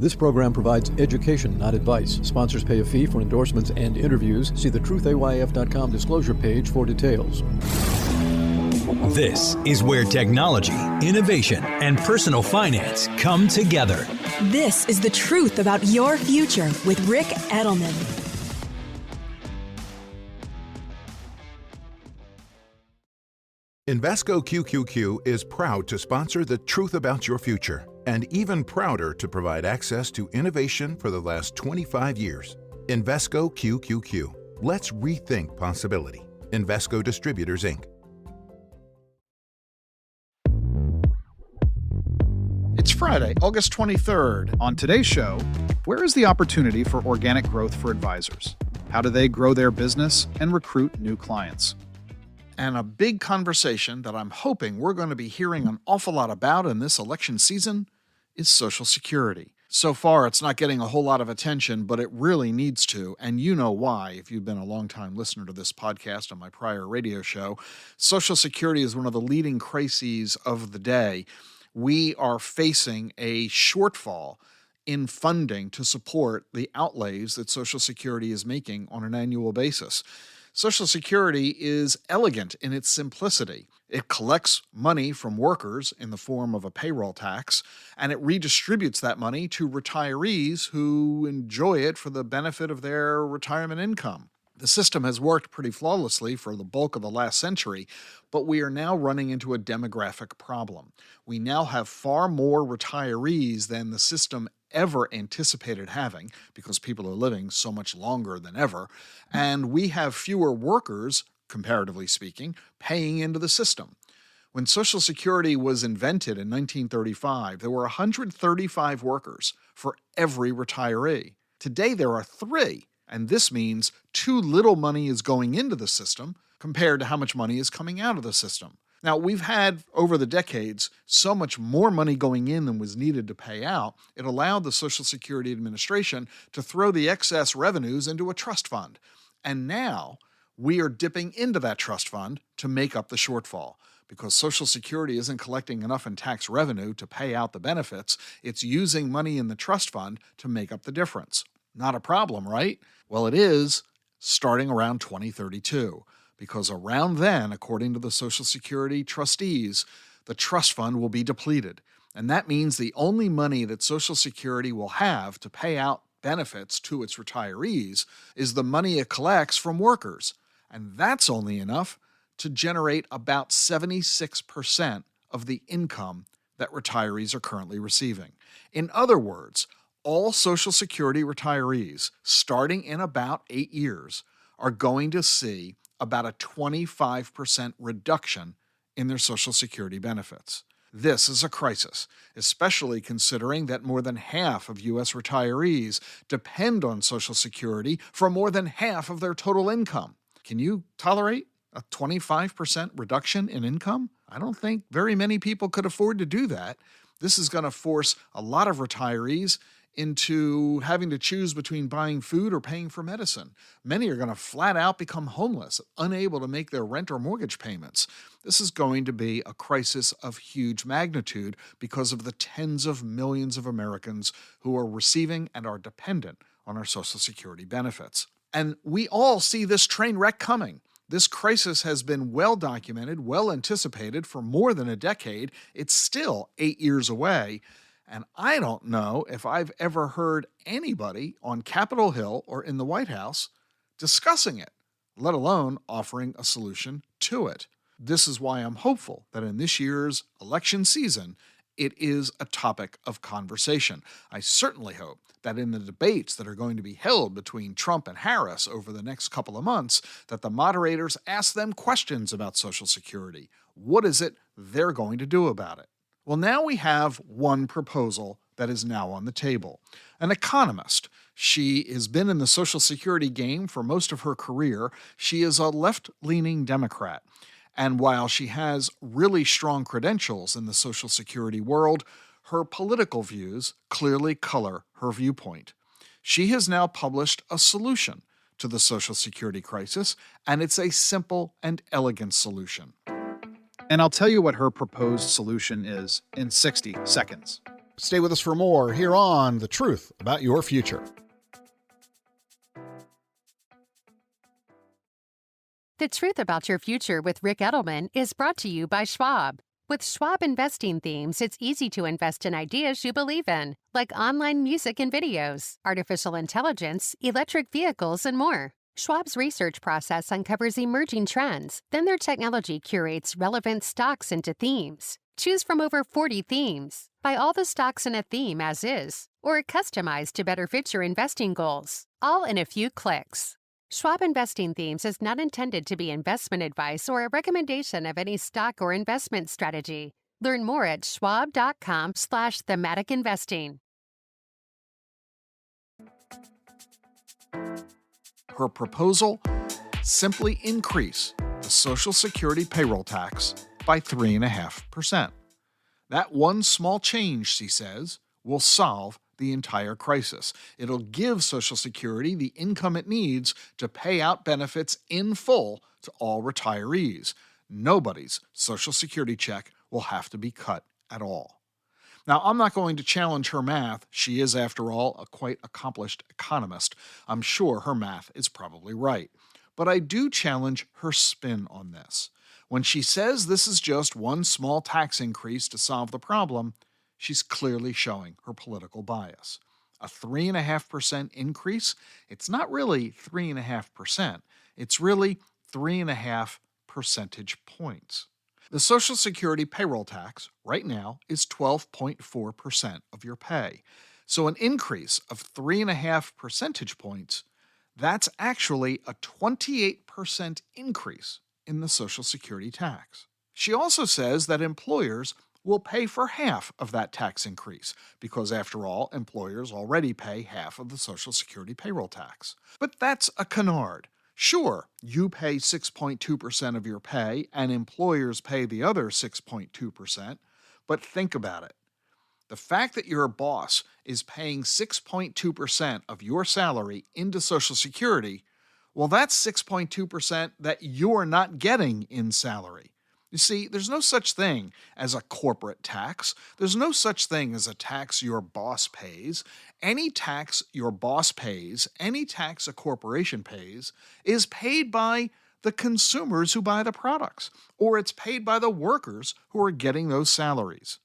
This program provides education, not advice. Sponsors pay a fee for endorsements and interviews. See the truthayf.com disclosure page for details. This is where technology, innovation, and personal finance come together. This is the truth about your future with Rick Edelman. Invesco QQQ is proud to sponsor The Truth About Your Future, and even prouder to provide access to innovation for the last 25 years. Invesco QQQ. Let's rethink possibility. Invesco Distributors, Inc. It's Friday, August 23rd. On today's show, where is the opportunity for organic growth for advisors? How do they grow their business and recruit new clients? And a big conversation that I'm hoping we're going to be hearing an awful lot about in this election season is Social Security. So far, it's not getting a whole lot of attention, but it really needs to, and you know why if you've been a long-time listener to this podcast and my prior radio show. Social Security is one of the leading crises of the day. We are facing a shortfall in funding to support the outlays that Social Security is making on an annual basis. Social Security is elegant in its simplicity. It collects money from workers in the form of a payroll tax, and it redistributes that money to retirees who enjoy it for the benefit of their retirement income. The system has worked pretty flawlessly for the bulk of the last century, but we are now running into a demographic problem. We now have far more retirees than the system ever anticipated having, because people are living so much longer than ever, and we have fewer workers, comparatively speaking, paying into the system. When Social Security was invented in 1935, there were 135 workers for every retiree. Today there are 3, and this means too little money is going into the system compared to how much money is coming out of the system. Now, we've had, over the decades, so much more money going in than was needed to pay out, it allowed the Social Security Administration to throw the excess revenues into a trust fund. And now, we are dipping into that trust fund to make up the shortfall. Because Social Security isn't collecting enough in tax revenue to pay out the benefits, it's using money in the trust fund to make up the difference. Not a problem, right? Well, it is, starting around 2032. Because around then, according to the Social Security trustees, the trust fund will be depleted. And that means the only money that Social Security will have to pay out benefits to its retirees is the money it collects from workers. And that's only enough to generate about 76% of the income that retirees are currently receiving. In other words, all Social Security retirees, starting in about 8 years, are going to see about a 25% reduction in their Social Security benefits. This is a crisis, especially considering that more than half of U.S. retirees depend on Social Security for more than half of their total income. Can you tolerate a 25% reduction in income? I don't think very many people could afford to do that. This is going to force a lot of retirees into having to choose between buying food or paying for medicine. Many are going to flat out become homeless, unable to make their rent or mortgage payments. This is going to be a crisis of huge magnitude because of the tens of millions of Americans who are receiving and are dependent on our Social Security benefits. And we all see this train wreck coming. This crisis has been well documented, well anticipated for more than a decade. It's still 8 years away. And I don't know if I've ever heard anybody on Capitol Hill or in the White House discussing it, let alone offering a solution to it. This is why I'm hopeful that in this year's election season, it is a topic of conversation. I certainly hope that in the debates that are going to be held between Trump and Harris over the next couple of months, that the moderators ask them questions about Social Security. What is it they're going to do about it? Well, now we have one proposal that is now on the table. An economist. She has been in the Social Security game for most of her career. She is a left-leaning Democrat. And while she has really strong credentials in the Social Security world, her political views clearly color her viewpoint. She has now published a solution to the Social Security crisis, and it's a simple and elegant solution. And I'll tell you what her proposed solution is in 60 seconds. Stay with us for more here on The Truth About Your Future. The Truth About Your Future with Rick Edelman is brought to you by Schwab. With Schwab investing themes, it's easy to invest in ideas you believe in, like online music and videos, artificial intelligence, electric vehicles, and more. Schwab's research process uncovers emerging trends. Then their technology curates relevant stocks into themes. Choose from over 40 themes. Buy all the stocks in a theme as is, or customized to better fit your investing goals, all in a few clicks. Schwab Investing Themes is not intended to be investment advice or a recommendation of any stock or investment strategy. Learn more at schwab.com/thematic investing. Her proposal: simply increase the Social Security payroll tax by 3.5%. That one small change, she says, will solve the entire crisis. It'll give Social Security the income it needs to pay out benefits in full to all retirees. Nobody's Social Security check will have to be cut at all. Now, I'm not going to challenge her math. She is, after all, a quite accomplished economist. I'm sure her math is probably right. But I do challenge her spin on this. When she says this is just one small tax increase to solve the problem, she's clearly showing her political bias. A 3.5% increase, it's not really 3.5%. It's really 3.5 percentage points. The Social Security payroll tax right now is 12.4% of your pay. So an increase of 3.5 percentage points, that's actually a 28% increase in the Social Security tax. She also says that employers will pay for half of that tax increase because, after all, employers already pay half of the Social Security payroll tax. But that's a canard. Sure, you pay 6.2% of your pay and employers pay the other 6.2%, but think about it. The fact that your boss is paying 6.2% of your salary into Social Security, well, that's 6.2% that you're not getting in salary. You see, there's no such thing as a corporate tax. There's no such thing as a tax your boss pays. Any tax your boss pays, any tax a corporation pays, is paid by the consumers who buy the products, or it's paid by the workers who are getting those salaries.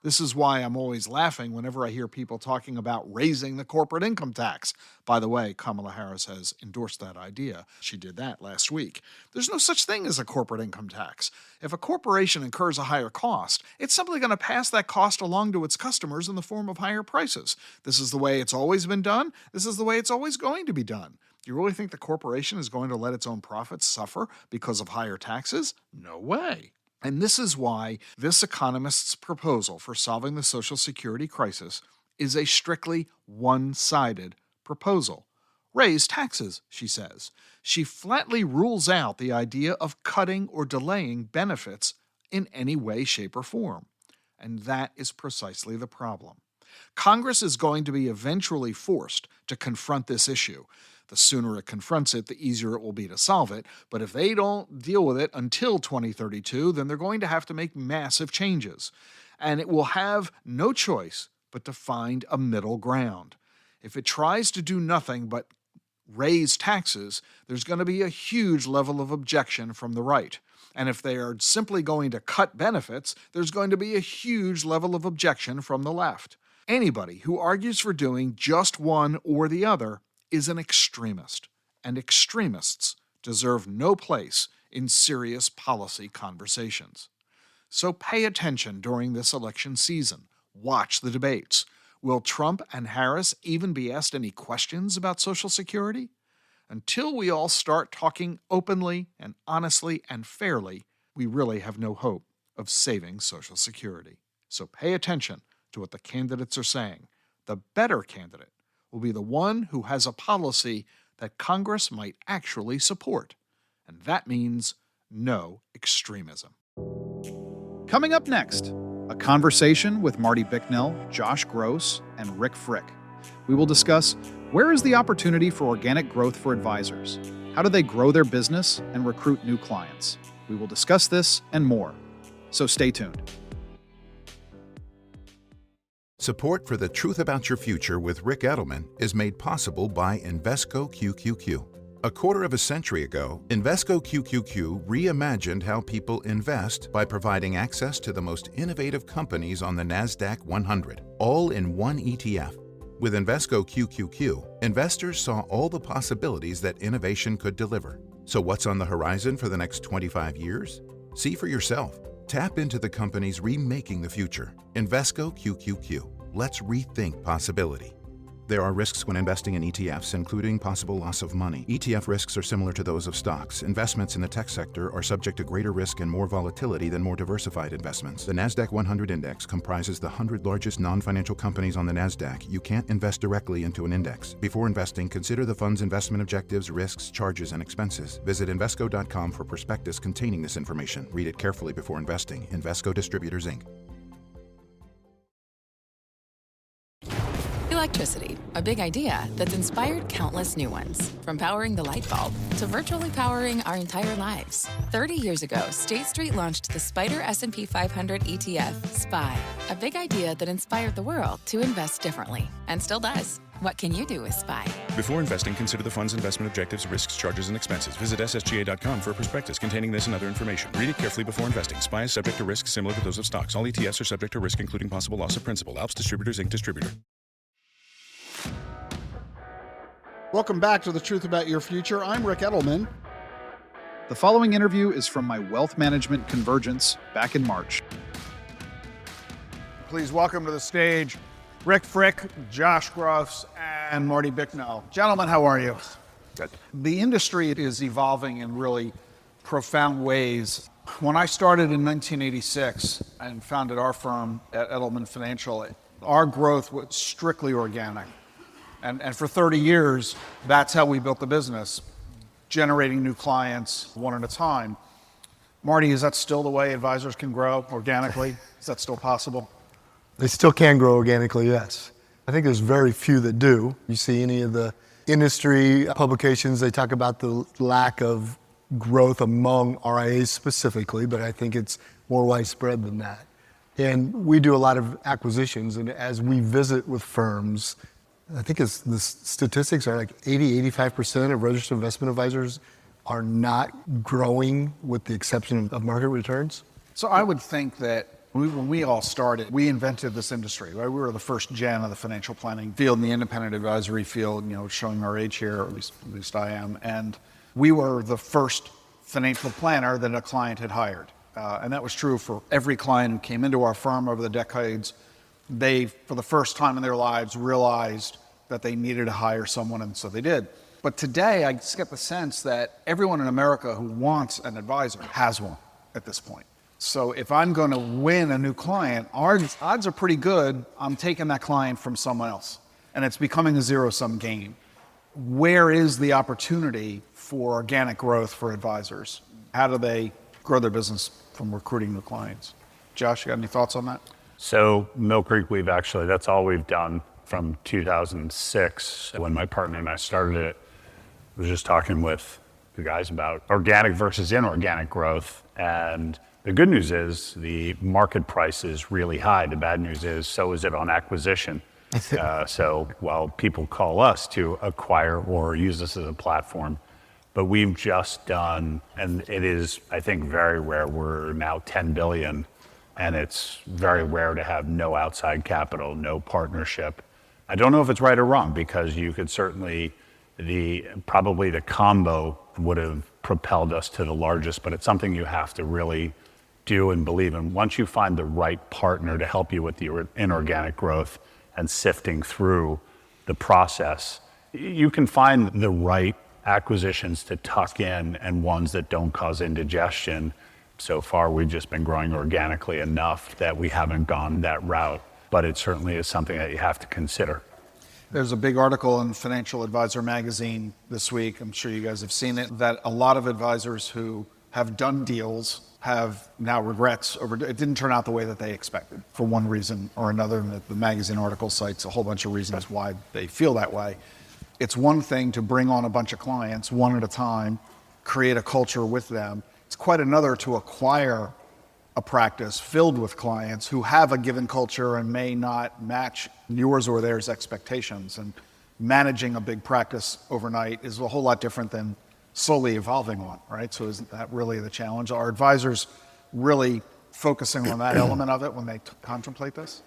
This is why I'm always laughing whenever I hear people talking about raising the corporate income tax. By the way, Kamala Harris has endorsed that idea. She did that last week. There's no such thing as a corporate income tax. If a corporation incurs a higher cost, it's simply going to pass that cost along to its customers in the form of higher prices. This is the way it's always been done. This is the way it's always going to be done. Do you really think the corporation is going to let its own profits suffer because of higher taxes? No way. And this is why this economist's proposal for solving the Social Security crisis is a strictly one-sided proposal. Raise taxes, she says. She flatly rules out the idea of cutting or delaying benefits in any way, shape, or form. And that is precisely the problem. Congress is going to be eventually forced to confront this issue. The sooner it confronts it, the easier it will be to solve it. But if they don't deal with it until 2032, then they're going to have to make massive changes. And it will have no choice but to find a middle ground. If it tries to do nothing but raise taxes, there's going to be a huge level of objection from the right. And if they are simply going to cut benefits, there's going to be a huge level of objection from the left. Anybody who argues for doing just one or the other is an extremist, and extremists deserve no place in serious policy conversations. So pay attention during this election season. Watch the debates. Will Trump and Harris even be asked any questions about Social Security? Until we all start talking openly and honestly and fairly, we really have no hope of saving Social Security. So pay attention to what the candidates are saying. The better candidate will be the one who has a policy that Congress might actually support. And that means no extremism. Coming up next, a conversation with Marty Bicknell, Josh Gross, and Rick Frick. We will discuss where is the opportunity for organic growth for advisors? How do they grow their business and recruit new clients? We will discuss this and more. So stay tuned. Support for The Truth About Your Future with Rick Edelman is made possible by Invesco QQQ. A quarter of a century ago, Invesco QQQ reimagined how people invest by providing access to the most innovative companies on the NASDAQ 100, all in one ETF. With Invesco QQQ, investors saw all the possibilities that innovation could deliver. So what's on the horizon for the next 25 years? See for yourself. Tap into the companies remaking the future. Invesco QQQ. Let's rethink possibility. There are risks when investing in ETFs, including possible loss of money. ETF risks are similar to those of stocks. Investments in the tech sector are subject to greater risk and more volatility than more diversified investments. The NASDAQ 100 Index comprises the 100 largest non-financial companies on the NASDAQ. You can't invest directly into an index. Before investing, consider the fund's investment objectives, risks, charges, and expenses. Visit Invesco.com for prospectus containing this information. Read it carefully before investing. Invesco Distributors, Inc. Electricity, a big idea that's inspired countless new ones. From powering the light bulb to virtually powering our entire lives. 30 years ago, State Street launched the Spider S&P 500 ETF, SPY. A big idea that inspired the world to invest differently, and still does. What can you do with SPY? Before investing, consider the fund's investment objectives, risks, charges, and expenses. Visit ssga.com for a prospectus containing this and other information. Read it carefully before investing. SPY is subject to risks similar to those of stocks. All ETFs are subject to risk, including possible loss of principal. Alps Distributors, Inc. Distributor. Welcome back to The Truth About Your Future. I'm Rick Edelman. The following interview is from my Wealth Management Convergence back in March. Please welcome to the stage Rick Frick, Josh Groffs, and Marty Bicknell. Gentlemen, how are you? Good. The industry is evolving in really profound ways. When I started in 1986 and founded our firm at Edelman Financial, our growth was strictly organic. And for 30 years, that's how we built the business, generating new clients one at a time. Marty, is that still the way advisors can grow organically? Is that still possible? They still can grow organically, yes. I think there's very few that do. You see any of the industry publications, they talk about the lack of growth among RIAs specifically, but I think it's more widespread than that. And we do a lot of acquisitions, and as we visit with firms, I think the statistics are like 85% of registered investment advisors are not growing with the exception of market returns. So I would think that when we all started, we invented this industry, right? We were the first gen of the financial planning field and the independent advisory field, showing our age here, or at least I am. And we were the first financial planner that a client had hired. And that was true for every client who came into our firm over the decades. They, for the first time in their lives, realized that they needed to hire someone, and so they did. But today, I just get the sense that everyone in America who wants an advisor has one at this point. So if I'm going to win a new client, odds are pretty good I'm taking that client from someone else, and it's becoming a zero-sum game. Where is the opportunity for organic growth for advisors? How do they grow their business from recruiting new clients? Josh, you got any thoughts on that? So Mill Creek, that's all we've done from 2006. When my partner and I started it, I was just talking with the guys about organic versus inorganic growth. And the good news is the market price is really high. The bad news is so is it on acquisition. So while people call us to acquire or use this as a platform, but we've just done, and it is, I think, very rare. We're now 10 billion. And it's very rare to have no outside capital, no partnership. I don't know if it's right or wrong, because you could certainly, probably the combo would have propelled us to the largest, but it's something you have to really do and believe in. Once you find the right partner to help you with the inorganic growth and sifting through the process, you can find the right acquisitions to tuck in and ones that don't cause indigestion. So far, we've just been growing organically enough that we haven't gone that route, but it certainly is something that you have to consider. There's a big article in Financial Advisor magazine this week, I'm sure you guys have seen it, that a lot of advisors who have done deals have now regrets over it didn't turn out the way that they expected for one reason or another. And the magazine article cites a whole bunch of reasons why they feel that way. It's one thing to bring on a bunch of clients one at a time, create a culture with them. It's quite another to acquire a practice filled with clients who have a given culture and may not match yours or theirs expectations. And managing a big practice overnight is a whole lot different than slowly evolving one, right? So isn't that really the challenge? Are advisors really focusing on that element of it when they contemplate this?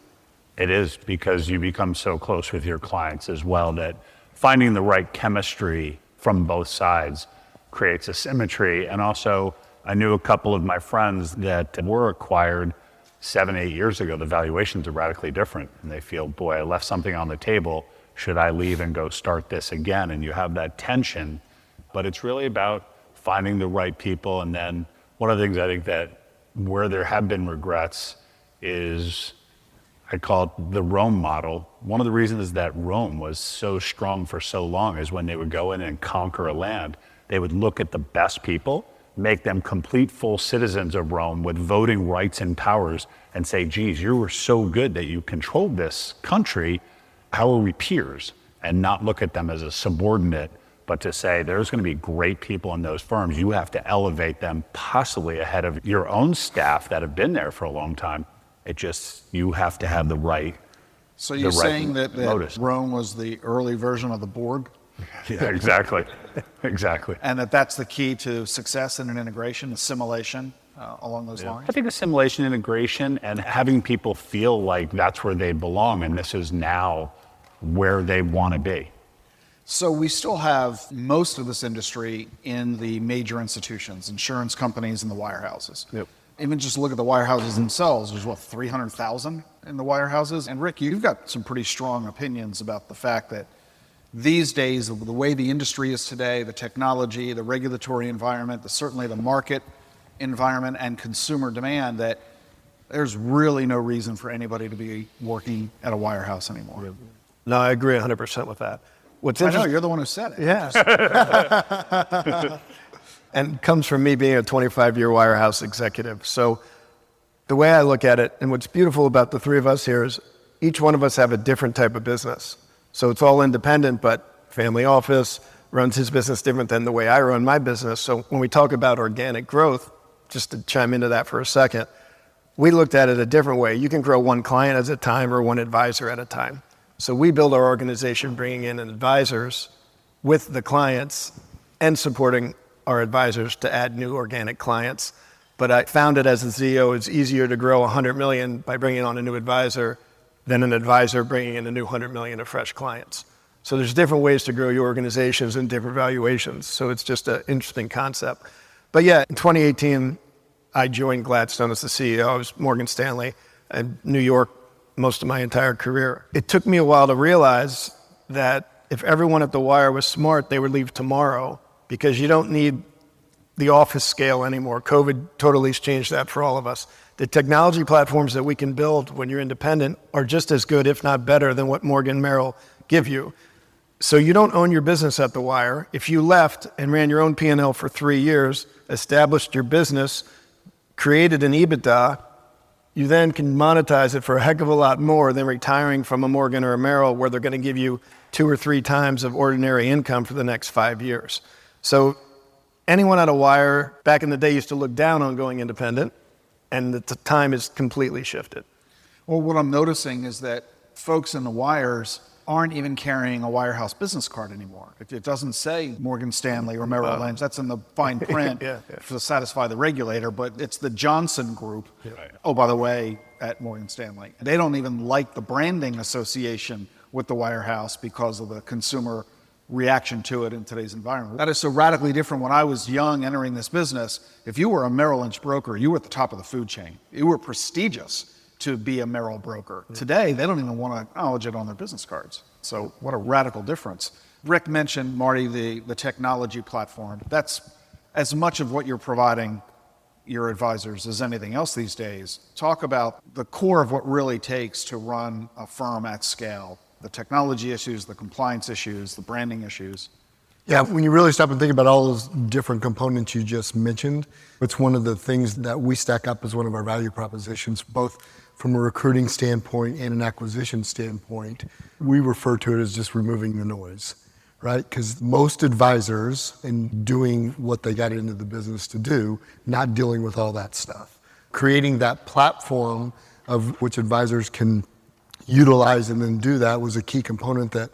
It is, because you become so close with your clients as well that finding the right chemistry from both sides creates a symmetry. And also, I knew a couple of my friends that were acquired 7-8 years ago. The valuations are radically different, and they feel, boy, I left something on the table. Should I leave and go start this again? And you have that tension, but it's really about finding the right people. And then one of the things I think that where there have been regrets is, I call it the Rome model. One of the reasons that Rome was so strong for so long is when they would go in and conquer a land, they would look at the best people, make them complete full citizens of Rome with voting rights and powers, and say, geez, you were so good that you controlled this country. How are we peers? And not look at them as a subordinate, but to say there's going to be great people in those firms. You have to elevate them possibly ahead of your own staff that have been there for a long time. You have to have the right. So you're saying that Rome was the early version of the Borg? Yeah, exactly. Exactly. And that's the key to success in an integration, assimilation along those lines? I think assimilation, integration, and having people feel like that's where they belong and this is now where they want to be. So we still have most of this industry in the major institutions, insurance companies and the wirehouses. Yep. Even just look at the wirehouses themselves. There's 300,000 in the wirehouses. And Rick, you've got some pretty strong opinions about the fact that these days, the way the industry is today, the technology, the regulatory environment, certainly the market environment and consumer demand, that there's really no reason for anybody to be working at a wirehouse anymore. No, I agree 100% with that. I know, you're the one who said it. Yeah. And it comes from me being a 25-year wirehouse executive. So the way I look at it, and what's beautiful about the three of us here, is each one of us have a different type of business. So it's all independent, but family office runs his business different than the way I run my business. So when we talk about organic growth, just to chime into that for a second, we looked at it a different way. You can grow one client at a time or one advisor at a time. So we build our organization bringing in advisors with the clients and supporting our advisors to add new organic clients. But I found it as a CEO, it's easier to grow 100 million by bringing on a new advisor than an advisor bringing in a new 100 million of fresh clients. So there's different ways to grow your organizations and different valuations. So it's just an interesting concept. But yeah, in 2018, I joined Gladstone as the CEO. I was Morgan Stanley in New York most of my entire career. It took me a while to realize that if everyone at the wire was smart, they would leave tomorrow, because you don't need the office scale anymore. COVID totally changed that for all of us. The technology platforms that we can build when you're independent are just as good, if not better, than what Morgan Merrill give you. So you don't own your business at the wire. If you left and ran your own P&L for 3 years, established your business, created an EBITDA, you then can monetize it for a heck of a lot more than retiring from a Morgan or a Merrill, where they're going to give you 2 or 3 times of ordinary income for the next 5 years. So anyone at a wire back in the day used to look down on going independent, and the time has completely shifted. Well, what I'm noticing is that folks in the wires aren't even carrying a wirehouse business card anymore. It doesn't say Morgan Stanley or Merrill Lynch. That's in the fine print to satisfy the regulator, but it's the Johnson Group. Yeah. Oh, by the way, at Morgan Stanley. They don't even like the branding association with the wirehouse because of the consumer reaction to it in today's environment. That is so radically different. When I was young entering this business, if you were a Merrill Lynch broker, you were at the top of the food chain. You were prestigious to be a Merrill broker. Today, they don't even want to acknowledge it on their business cards. So what a radical difference. Rick mentioned, Marty, the technology platform. That's as much of what you're providing your advisors as anything else these days. Talk about the core of what really takes to run a firm at scale. The technology issues, the compliance issues, the branding issues. Yeah, when you really stop and think about all those different components you just mentioned, it's one of the things that we stack up as one of our value propositions, both from a recruiting standpoint and an acquisition standpoint. We refer to it as just removing the noise, right? Because most advisors, in doing what they got into the business to do, not dealing with all that stuff. creating that platform of which advisors can utilize and then do that was a key component that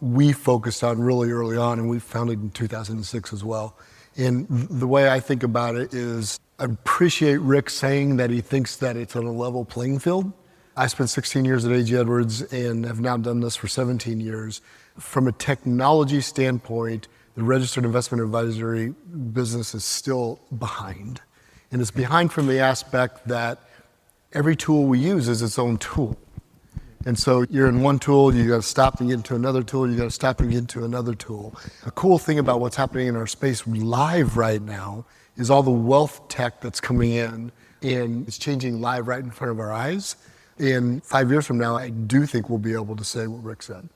we focused on really early on, and we founded in 2006 as well. And the way I think about it is I appreciate Rick saying that he thinks that it's on a level playing field. I spent 16 years at A.G. Edwards and have now done this for 17 years. From a technology standpoint, the registered investment advisory business is still behind. And it's behind from the aspect that every tool we use is its own tool. And so you're in one tool, you got to stop and get into another tool, you got to stop and get into another tool. A cool thing about what's happening in our space live right now is all the wealth tech that's coming in, and it's changing live right in front of our eyes. And 5 years from now, I do think we'll be able to say what Rick said.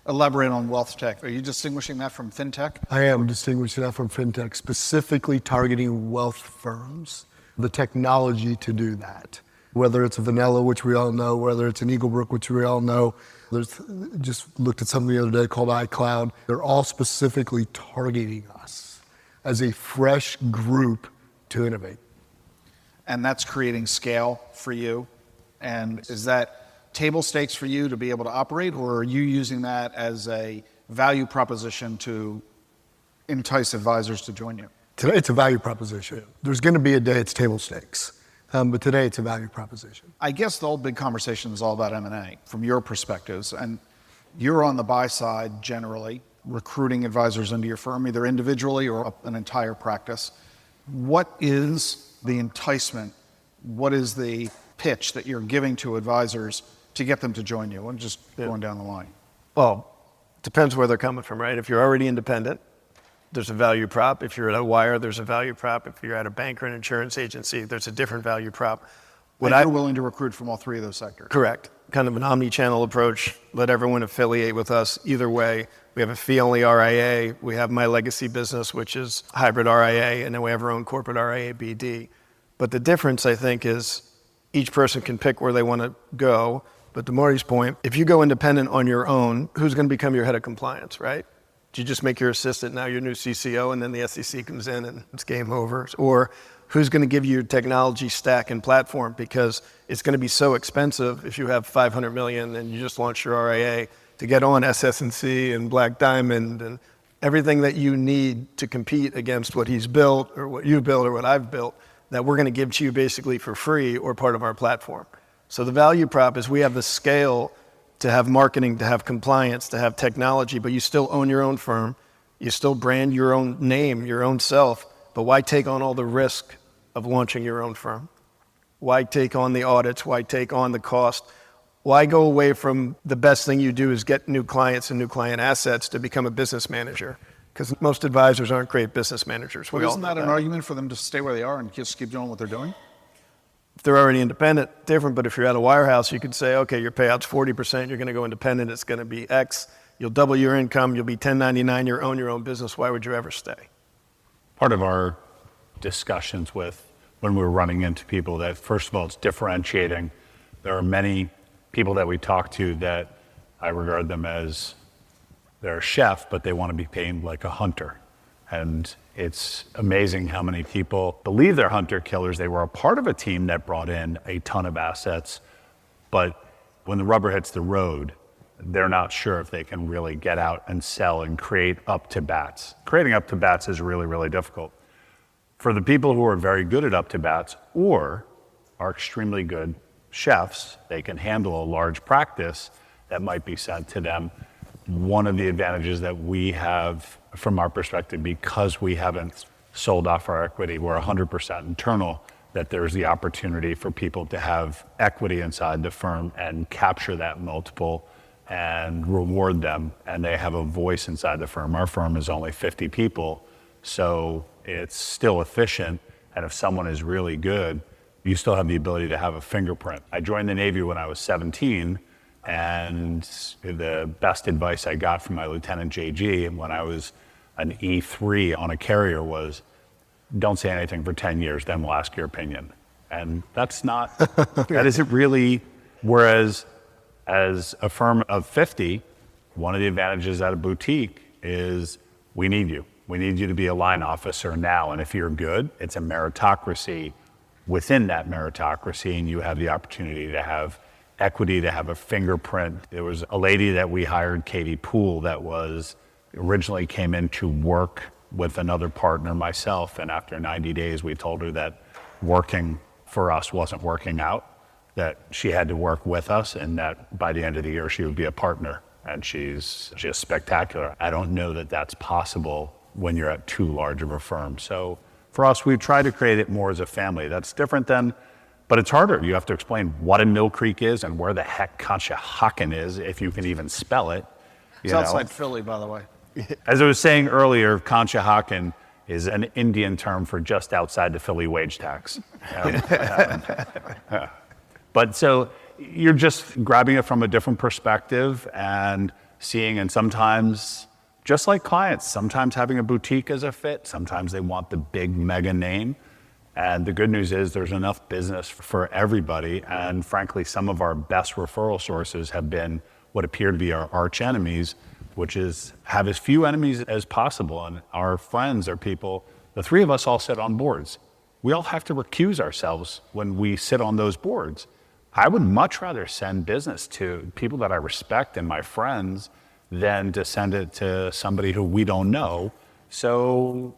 Elaborate on wealth tech. Are you distinguishing that from fintech? I am distinguishing that from fintech, specifically targeting wealth firms, the technology to do that. Whether it's a Vanilla, which we all know, whether it's an Eaglebrook, which we all know. There's just looked at something the other day called iCloud. They're all specifically targeting us as a fresh group to innovate. And that's creating scale for you. And is that table stakes for you to be able to operate, or are you using that as a value proposition to entice advisors to join you? Today it's a value proposition. There's going to be a day it's table stakes. But today it's a value proposition. I guess the old big conversation is all about M&A from your perspectives. And you're on the buy side generally, recruiting advisors into your firm, either individually or an entire practice. What is the enticement? What is the pitch that you're giving to advisors to get them to join you? I'm just going down the line. Well, depends where they're coming from, right? If you're already independent, there's a value prop. If you're at a wire, there's a value prop. If you're at a bank or an insurance agency, there's a different value prop. You're willing to recruit from all three of those sectors? Correct. Kind of an omni-channel approach. Let everyone affiliate with us either way. We have a fee-only RIA. We have my legacy business, which is hybrid RIA, and then we have our own corporate RIA BD. But the difference, I think, is each person can pick where they want to go. But to Marty's point, if you go independent on your own, who's going to become your head of compliance, right? Do you just make your assistant now your new CCO, and then the SEC comes in and it's game over? Or who's going to give you your technology stack and platform? Because it's going to be so expensive if you have $500 million and you just launched your RIA to get on SS&C and Black Diamond and everything that you need to compete against what he's built or what you built or what I've built, that we're going to give to you basically for free or part of our platform. So the value prop is we have the scale to have marketing, to have compliance, to have technology, but you still own your own firm. You still brand your own name, your own self, but why take on all the risk of launching your own firm? Why take on the audits? Why take on the cost? Why go away from the best thing you do is get new clients and new client assets to become a business manager? Because most advisors aren't great business managers. Well, isn't that an argument for them to stay where they are and just keep doing what they're doing? If they're already independent, different. But if you're at a wirehouse, you could say, okay, your payout's 40%, you're going to go independent, it's going to be X. You'll double your income, you'll be 1099, you'll own your own business. Why would you ever stay? Part of our discussions with when we're running into people that, first of all, it's differentiating. There are many people that we talk to that I regard them as they're a chef, but they want to be paid like a hunter. And it's amazing how many people believe they're hunter-killers. They were a part of a team that brought in a ton of assets, but when the rubber hits the road, they're not sure if they can really get out and sell and create up-to-bats. Creating up-to-bats is really, really difficult. For the people who are very good at up-to-bats or are extremely good chefs, they can handle a large practice that might be sent to them. One of the advantages that we have from our perspective, because we haven't sold off our equity, we're 100% internal, that there's the opportunity for people to have equity inside the firm and capture that multiple and reward them, and they have a voice inside the firm. Our firm is only 50 people, so it's still efficient, and if someone is really good, you still have the ability to have a fingerprint. I joined the Navy when I was 17, and the best advice I got from my Lieutenant JG when I was an E3 on a carrier was, don't say anything for 10 years, then we'll ask your opinion. And that's not, that isn't really, whereas as a firm of 50, one of the advantages at a boutique is we need you. We need you to be a line officer now, and if you're good, it's a meritocracy within that meritocracy, and you have the opportunity to have equity, to have a fingerprint. There was a lady that we hired, Katie Poole, that was originally came in to work with another partner, myself, and after 90 days we told her that working for us wasn't working out, that she had to work with us, and that by the end of the year she would be a partner. And she's just spectacular. I don't know that that's possible when you're at too large of a firm. So for us, we've tried to create it more as a family. That's different than, but it's harder. You have to explain what a Mill Creek is and where the heck Conshohocken is, if you can even spell it. It's outside Philly, by the way. As I was saying earlier, Conshohocken is an Indian term for just outside the Philly wage tax. But so you're just grabbing it from a different perspective and seeing, and sometimes, just like clients, sometimes having a boutique as a fit, sometimes they want the big mega name. And the good news is there's enough business for everybody. And frankly, some of our best referral sources have been what appear to be our arch enemies, which is have as few enemies as possible. And our friends are people, the three of us all sit on boards. We all have to recuse ourselves when we sit on those boards. I would much rather send business to people that I respect and my friends than to send it to somebody who we don't know. So,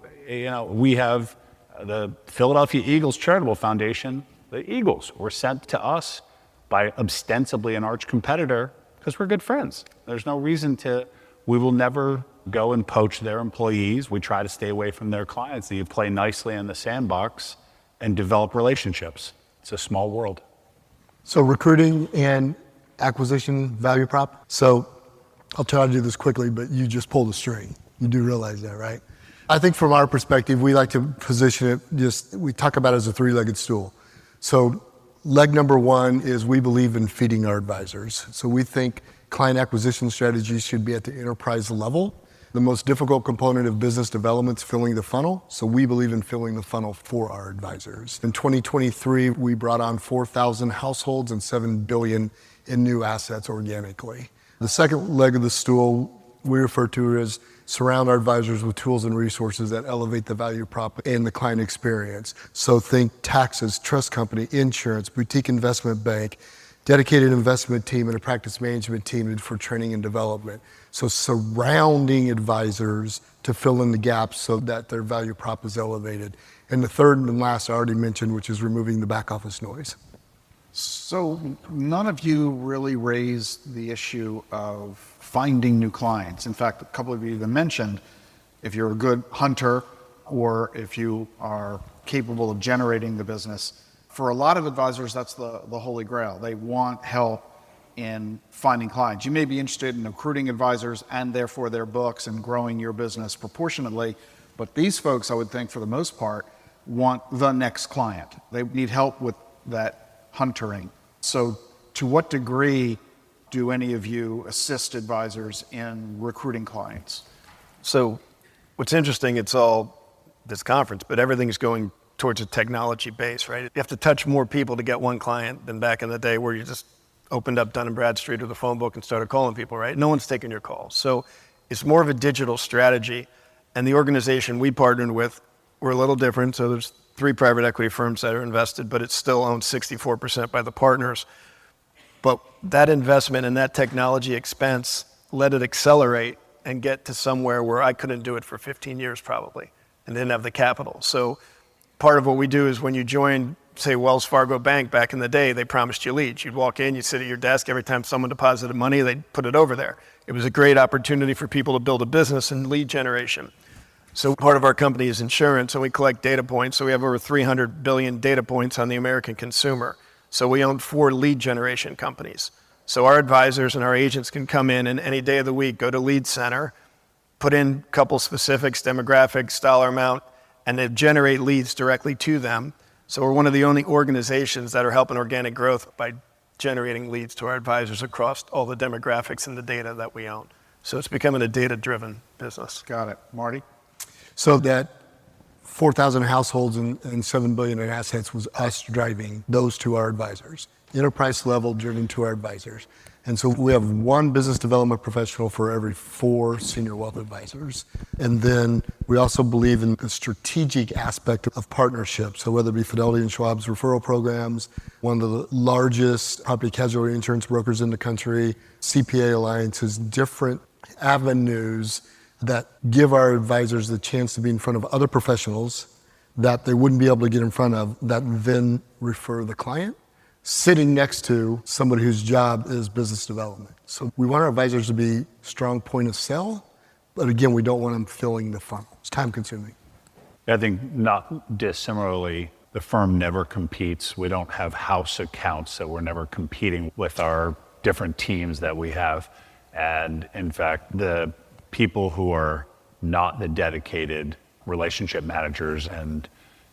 we have the Philadelphia Eagles Charitable Foundation. The Eagles were sent to us by ostensibly an arch competitor because we're good friends. There's no reason we will never go and poach their employees. We try to stay away from their clients. You play nicely in the sandbox and develop relationships. It's a small world. So recruiting and acquisition value prop. So I'll try to do this quickly, but you just pulled a string. You do realize that, right? I think from our perspective, we like to position it we talk about it as a three-legged stool. So leg number one is we believe in feeding our advisors. So we think client acquisition strategies should be at the enterprise level. The most difficult component of business development is filling the funnel. So we believe in filling the funnel for our advisors. In 2023, we brought on 4,000 households and $7 billion in new assets organically. The second leg of the stool we refer to as surround our advisors with tools and resources that elevate the value prop and the client experience. So think taxes, trust company, insurance, boutique investment bank, dedicated investment team, and a practice management team for training and development. So surrounding advisors to fill in the gaps so that their value prop is elevated. And the third and last I already mentioned, which is removing the back office noise. So none of you really raised the issue of finding new clients. In fact, a couple of you even mentioned if you're a good hunter or if you are capable of generating the business. For a lot of advisors, that's the holy grail. They want help in finding clients. You may be interested in recruiting advisors and therefore their books and growing your business proportionately, but these folks, I would think for the most part, want the next client. They need help with that huntering. So to what degree do any of you assist advisors in recruiting clients? So what's interesting, it's all this conference, but everything's going towards a technology base, right? You have to touch more people to get one client than back in the day where you just opened up Dun & Bradstreet or the phone book and started calling people, right? No one's taking your calls. So it's more of a digital strategy. And the organization we partnered with, we're a little different. So there's 3 private equity firms that are invested, but it's still owned 64% by the partners. But that investment and that technology expense let it accelerate and get to somewhere where I couldn't do it for 15 years probably and didn't have the capital. So part of what we do is when you join, say, Wells Fargo Bank back in the day, they promised you leads. You'd walk in, you'd sit at your desk. Every time someone deposited money, they'd put it over there. It was a great opportunity for people to build a business and lead generation. So part of our company is insurance, and we collect data points. So we have over 300 billion data points on the American consumer. So we own 4 lead generation companies. So our advisors and our agents can come in and any day of the week, go to Lead Center, put in a couple specifics, demographics, dollar amount, and they generate leads directly to them. So we're one of the only organizations that are helping organic growth by generating leads to our advisors across all the demographics and the data that we own. So it's becoming a data-driven business. Got it. Marty? So that 4,000 households and $7 billion in assets was us driving those to our advisors. Enterprise level driven to our advisors. And so we have 1 business development professional for every 4 senior wealth advisors. And then We also believe in the strategic aspect of partnership. So whether it be Fidelity and Schwab's referral programs, one of the largest property casualty insurance brokers in the country, CPA alliances, different avenues that give our advisors the chance to be in front of other professionals that they wouldn't be able to get in front of, that then refer the client, sitting next to somebody whose job is business development. So we want our advisors to be strong point of sale, but again, we don't want them filling the funnel. It's time consuming. I think not dissimilarly, the firm never competes. We don't have house accounts, so we're never competing with our different teams that we have. And in fact, the people who are not the dedicated relationship managers, and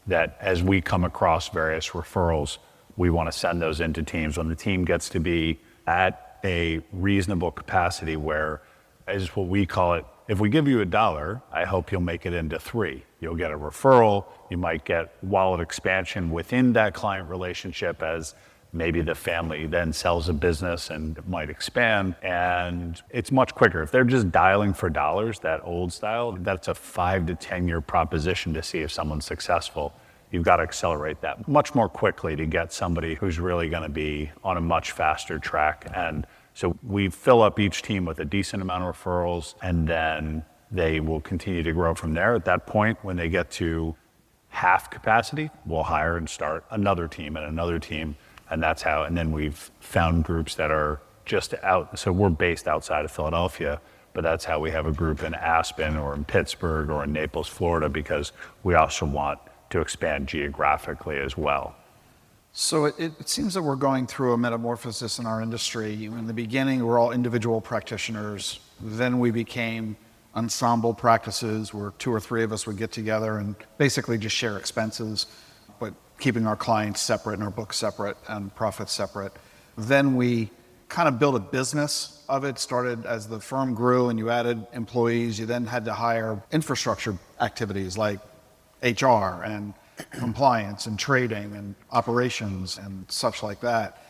that as we come across various referrals, we want to send those into teams. When the team gets to be at a reasonable capacity where, as what we call it, if we give you $1, I hope you'll make it into $3. You'll get a referral, you might get wallet expansion within that client relationship as maybe the family then sells a business and it might expand, and it's much quicker. If they're just dialing for dollars, that old style, that's a 5 to 10 year proposition to see if someone's successful. You've got to accelerate that much more quickly to get somebody who's really going to be on a much faster track. And so we fill up each team with a decent amount of referrals, and then they will continue to grow from there. At that point, when they get to half capacity, we'll hire and start another team and another team. And that's how, and then we've found groups that are just out. So we're based outside of Philadelphia, but that's how we have a group in Aspen or in Pittsburgh or in Naples, Florida, because we also want to expand geographically as well. So it seems that we're going through a metamorphosis in our industry. In the beginning, we're all individual practitioners. Then we became ensemble practices where 2 or 3 of us would get together and basically just share expenses, but keeping our clients separate and our books separate and profits separate. Then we kind of built a business of it. Started as the firm grew and you added employees, you then had to hire infrastructure activities like HR and compliance and trading and operations and such like that.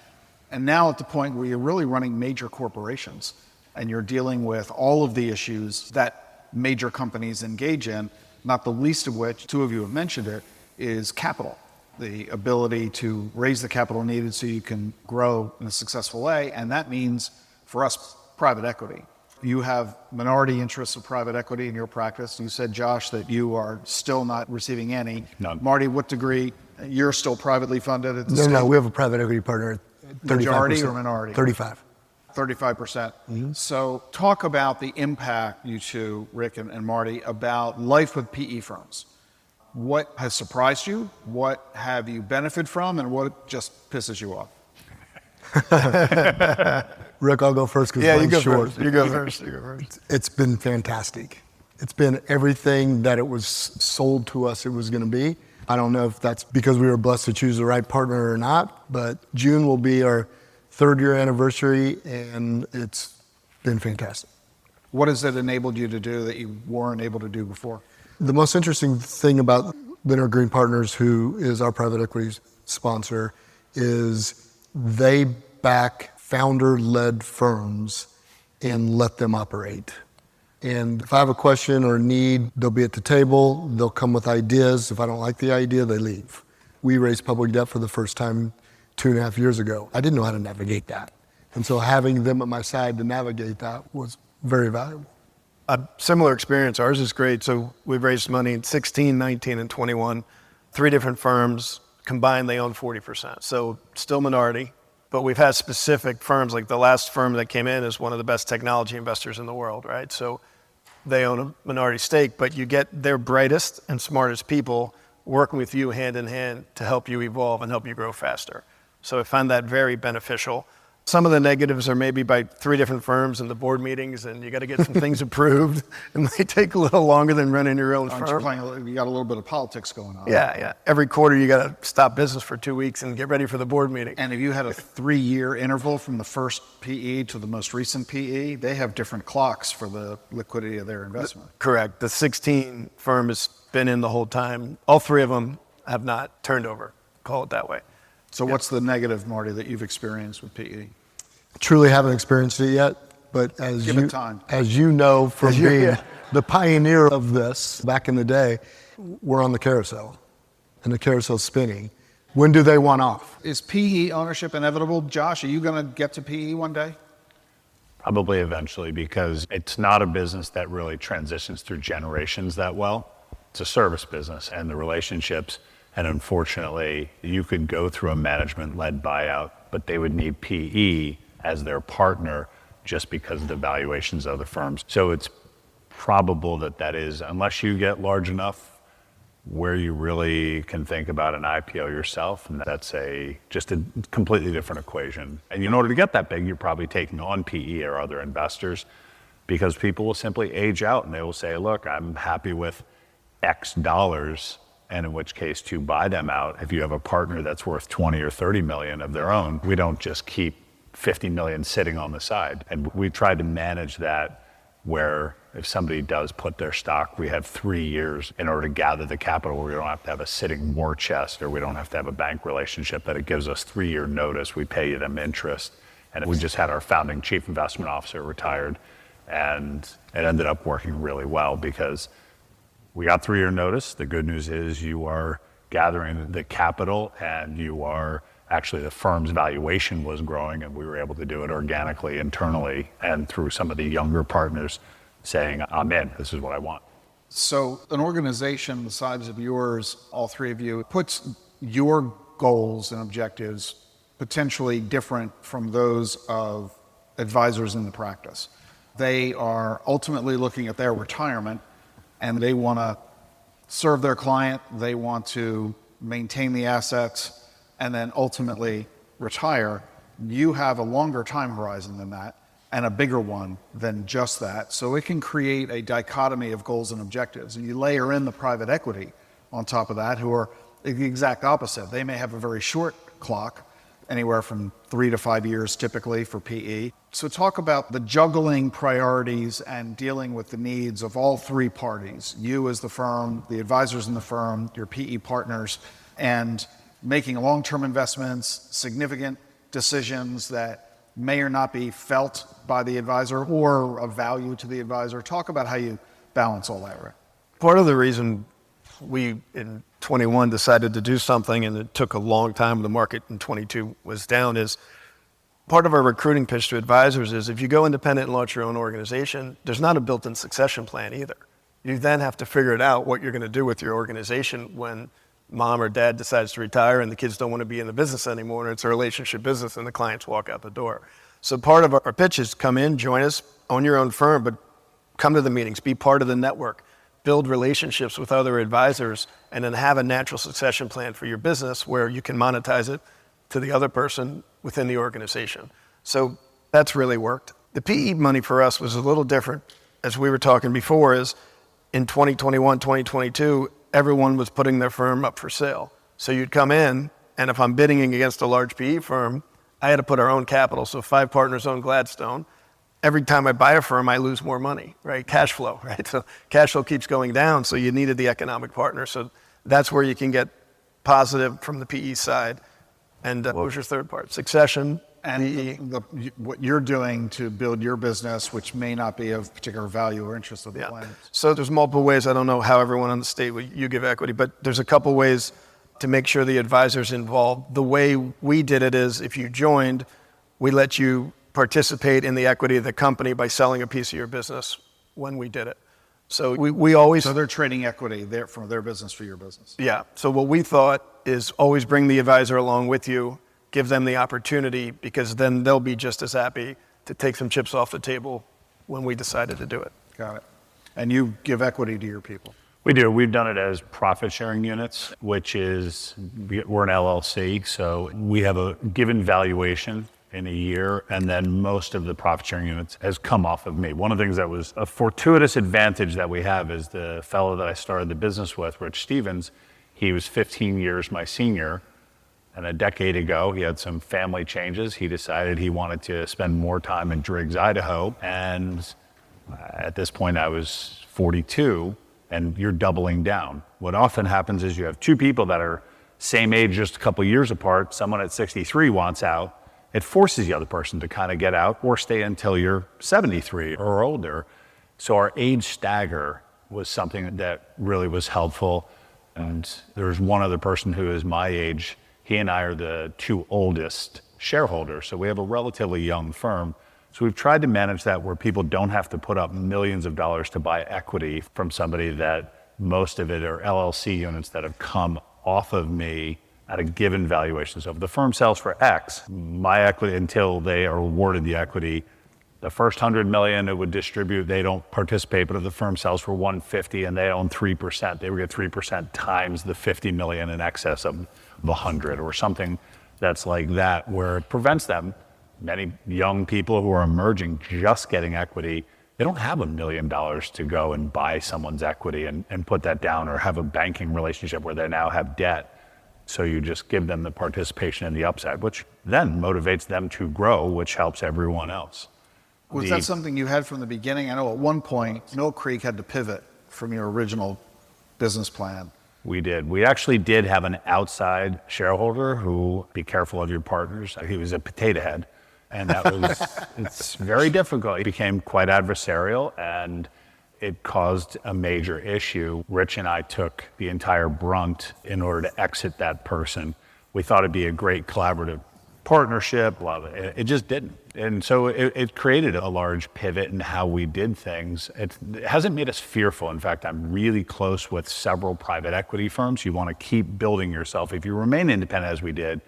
And now at the point where you're really running major corporations and you're dealing with all of the issues that major companies engage in, not the least of which, 2 of you have mentioned it, is capital. The ability to raise the capital needed so you can grow in a successful way. And that means, for us, private equity. You have minority interests of private equity in your practice. You said, Josh, that you are still not receiving any. None. Marty, what degree? You're still privately funded at this No, we have a private equity partner. 35%. Majority or minority? 35. 35%. Mm-hmm. So talk about the impact, you two, Rick and Marty, about life with PE firms. What has surprised you? What have you benefited from? And what just pisses you off? Rick, I'll go first because you go short. first. You go first. It's been fantastic. It's been everything that it was sold to us it was going to be. I don't know if that's because we were blessed to choose the right partner or not, but June will be our 3rd year anniversary, and it's been fantastic. What has it enabled you to do that you weren't able to do before? The most interesting thing about Leonard Green Partners, who is our private equity sponsor, is they back founder-led firms and let them operate. And if I have a question or a need, they'll be at the table, they'll come with ideas. If I don't like the idea, they leave. We raised public debt for the first time 2.5 years ago. I didn't know how to navigate that. And so having them at my side to navigate that was very valuable. A similar experience. Ours is great. So we've raised money in 16, 19, and 21. 3 different firms. Combined, they own 40%. So still minority. But we've had specific firms, like the last firm that came in is one of the best technology investors in the world, right? So they own a minority stake, but you get their brightest and smartest people working with you hand in hand to help you evolve and help you grow faster. So I find that very beneficial. Some of the negatives are maybe by 3 different firms in the board meetings, and you got to get some things approved, and they take a little longer than running your own firm. You got a little bit of politics going on. Yeah. Every quarter you got to stop business for 2 weeks and get ready for the board meeting. And if you had a 3-year interval from the first PE to the most recent PE, they have different clocks for the liquidity of their investment. Correct. The 16 firm has been in the whole time. All 3 of them have not turned over, call it that way. So what's the negative, Marty, that you've experienced with PE? Truly haven't experienced it yet, but as you know from being the pioneer of this back in the day, were on the carousel, and the carousel's spinning. When do they want off? Is PE ownership inevitable? Josh, are you going to get to PE one day? Probably eventually, because it's not a business that really transitions through generations that well. It's a service business, and the relationships, and unfortunately, you could go through a management-led buyout, but they would need PE as their partner just because of the valuations of the firms. So it's probable that is, unless you get large enough where you really can think about an IPO yourself, and that's just a completely different equation. And in order to get that big, you're probably taking on PE or other investors, because people will simply age out and they will say, look, I'm happy with X dollars, and in which case to buy them out. If you have a partner that's worth 20 or 30 million of their own, we don't just keep 50 million sitting on the side. And we try to manage that, where if somebody does put their stock, we have 3 years in order to gather the capital, where we don't have to have a sitting war chest, or we don't have to have a bank relationship, that it gives us 3-year notice. We pay them interest. And we just had our founding chief investment officer retired, and it ended up working really well because we got 3-year notice. The good news is you are gathering the capital, and you are actually, the firm's valuation was growing, and we were able to do it organically, internally, and through some of the younger partners saying, I'm in, this is what I want. So an organization the size of yours, all three of you, puts your goals and objectives potentially different from those of advisors in the practice. They are ultimately looking at their retirement, and they want to serve their client, they want to maintain the assets, and then ultimately retire. You have a longer time horizon than that, and a bigger one than just that. So it can create a dichotomy of goals and objectives. And you layer in the private equity on top of that, who are the exact opposite. They may have a very short clock, anywhere from 3 to 5 years typically for PE. So talk about the juggling priorities and dealing with the needs of all three parties. You as the firm, the advisors in the firm, your PE partners, and making long-term investments, significant decisions that may or not be felt by the advisor or of value to the advisor. Talk about how you balance all that, right? Part of the reason we, in 21, decided to do something, and it took a long time, the market in 22 was down, is part of our recruiting pitch to advisors is if you go independent and launch your own organization, there's not a built-in succession plan either. You then have to figure it out what you're going to do with your organization when mom or dad decides to retire and the kids don't want to be in the business anymore, and it's a relationship business and the clients walk out the door. So part of our pitch is come in, join us, own your own firm, but come to the meetings, be part of the network, build relationships with other advisors, and then have a natural succession plan for your business where you can monetize it to the other person within the organization. So that's really worked. The PE money for us was a little different. As we were talking before, is in 2021, 2022, everyone was putting their firm up for sale. So you'd come in, and if I'm bidding against a large PE firm, I had to put our own capital. So 5 partners own Gladstone. Every time I buy a firm, I lose more money, right? Cash flow, right? So cash flow keeps going down, so you needed the economic partner. So that's where you can get positive from the PE side. And what was your third part? Succession, and what you're doing to build your business, which may not be of particular value or interest of the client. So there's multiple ways. I don't know how everyone on the state you give equity, but there's a couple ways to make sure the advisor's involved. The way we did it is if you joined, we let you participate in the equity of the company by selling a piece of your business when we did it. So we always... So they're trading equity from their business for your business. Yeah. So what we thought is always bring the advisor along with you, give them the opportunity, because then they'll be just as happy to take some chips off the table when we decided to do it. Got it. And you give equity to your people? We do. We've done it as profit sharing units, which is, we're an LLC, so we have a given valuation in a year, and then most of the profit sharing units has come off of me. One of the things that was a fortuitous advantage that we have is the fellow that I started the business with, Rich Stevens, he was 15 years my senior, and a decade ago he had some family changes. He decided he wanted to spend more time in Driggs, Idaho, and at this point I was 42, and you're doubling down. What often happens is you have 2 people that are same age, just a couple years apart. Someone at 63 wants out. It forces the other person to kind of get out or stay until you're 73 or older. So our age stagger was something that really was helpful. And there's one other person who is my age. He and I are the two oldest shareholders. So we have a relatively young firm. So we've tried to manage that where people don't have to put up millions of dollars to buy equity from somebody that most of it are LLC units that have come off of me at a given valuation. So if the firm sells for X, my equity, until they are awarded the equity, the first 100 million it would distribute, they don't participate. But if the firm sells for 150 and they own 3%, they would get 3% times the 50 million in excess of the 100 or something that's like that, where it prevents them. Many young people who are emerging just getting equity, they don't have $1 million to go and buy someone's equity and put that down, or have a banking relationship where they now have debt. So you just give them the participation in the upside, which then motivates them to grow, which helps everyone else. Was that something you had from the beginning? I know at one point, Mill Creek had to pivot from your original business plan. We did. We actually did have an outside shareholder who, be careful of your partners, he was a potato head. And that was, it's very difficult. It became quite adversarial and it caused a major issue. Rich and I took the entire brunt in order to exit that person. We thought it'd be a great collaborative partnership. It just didn't. And so it created a large pivot in how we did things. It hasn't made us fearful. In fact, I'm really close with several private equity firms. You want to keep building yourself. If you remain independent as we did,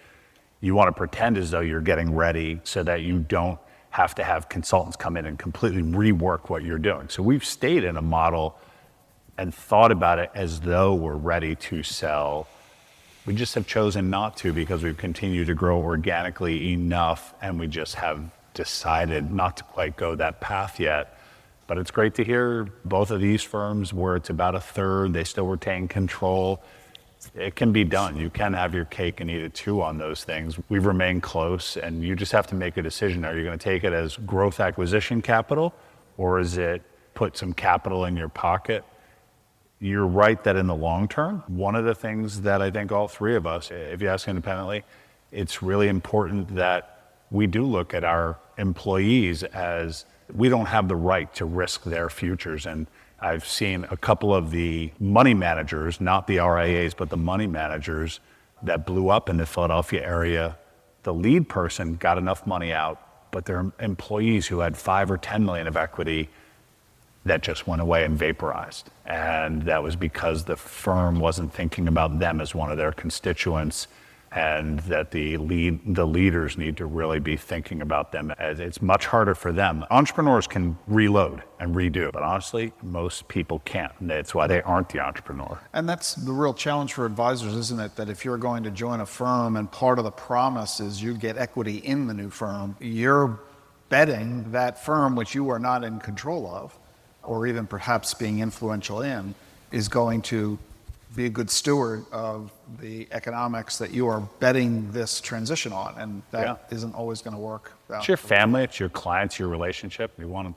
you want to pretend as though you're getting ready so that you don't have to have consultants come in and completely rework what you're doing. So we've stayed in a model and thought about it as though we're ready to sell. We just have chosen not to because we've continued to grow organically enough, and we just have decided not to quite go that path yet. But it's great to hear both of these firms where it's about a third, they still retain control. It can be done. You can have your cake and eat it too on those things. We've remained close, and you just have to make a decision. Are you going to take it as growth acquisition capital, or is it put some capital in your pocket? You're right that in the long term, one of the things that I think all three of us, if you ask independently, it's really important that we do look at our employees as we don't have the right to risk their futures. And I've seen a couple of the money managers, not the RIAs, but the money managers that blew up in the Philadelphia area. The lead person got enough money out, but their employees who had 5 or 10 million of equity, that just went away and vaporized. And that was because the firm wasn't thinking about them as one of their constituents, and that the leaders need to really be thinking about them as it's much harder for them. Entrepreneurs can reload and redo, but honestly, most people can't. And that's why they aren't the entrepreneur. And that's the real challenge for advisors, isn't it? That if you're going to join a firm and part of the promise is you get equity in the new firm, you're betting that firm, which you are not in control of, or even perhaps being influential in, is going to be a good steward of the economics that you are betting this transition on, and that isn't always going to work. It's your family, it's your clients, your relationship. You want to,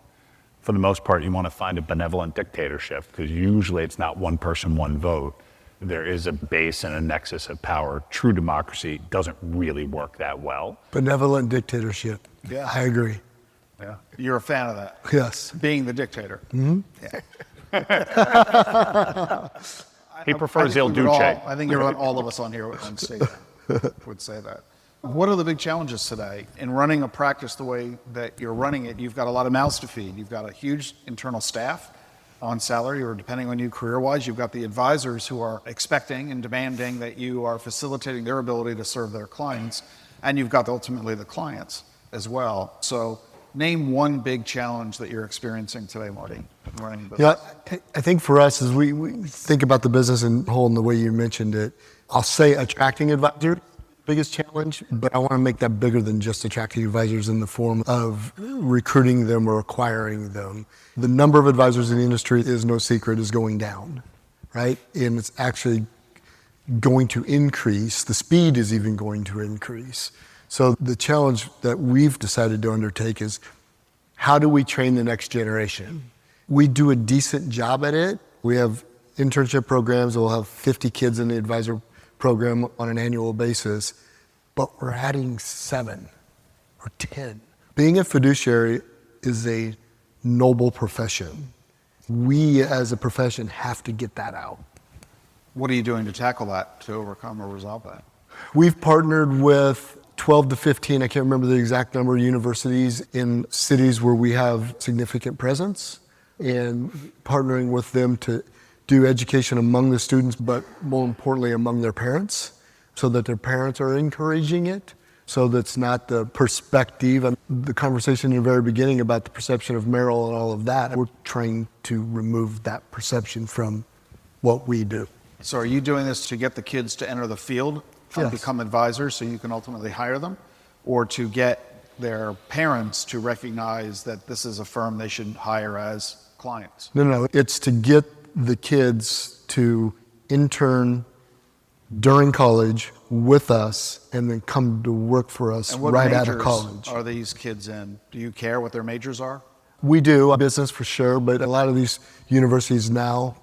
for the most part, you want to find a benevolent dictatorship, because usually it's not one person, one vote. There is a base and a nexus of power. True democracy doesn't really work that well. Benevolent dictatorship. Yeah, I agree. Yeah, you're a fan of that. Yes. Being the dictator. Mm-hmm. Yeah. He prefers Il Duce. I think all of us on here would say that. What are the big challenges today in running a practice the way that you're running it? You've got a lot of mouths to feed. You've got a huge internal staff on salary or depending on you career-wise. You've got the advisors who are expecting and demanding that you are facilitating their ability to serve their clients. And you've got ultimately the clients as well. So name one big challenge that you're experiencing today, Marty, running business. Yeah, I think for us, as we think about the business and whole in the way you mentioned it, I'll say attracting advisors, biggest challenge, but I want to make that bigger than just attracting advisors in the form of recruiting them or acquiring them. The number of advisors in the industry is no secret, is going down, right? And it's actually going to increase. The speed is even going to increase. So the challenge that we've decided to undertake is, how do we train the next generation? We do a decent job at it. We have internship programs. We'll have 50 kids in the advisor program on an annual basis, but we're adding 7 or 10. Being a fiduciary is a noble profession. We as a profession have to get that out. What are you doing to tackle that, to overcome or resolve that? We've partnered with 12 to 15, I can't remember the exact number, of universities in cities where we have significant presence, and partnering with them to do education among the students, but more importantly among their parents, so that their parents are encouraging it, so that's not the perspective and the conversation in the very beginning about the perception of Merrill and all of that. We're trying to remove that perception from what we do. So are you doing this to get the kids to enter the field and become advisors so you can ultimately hire them, or to get their parents to recognize that this is a firm they should hire as clients? No, it's to get the kids to intern during college with us and then come to work for us right out of college. Are these kids in? Do you care what their majors are? We do, business for sure, but a lot of these universities now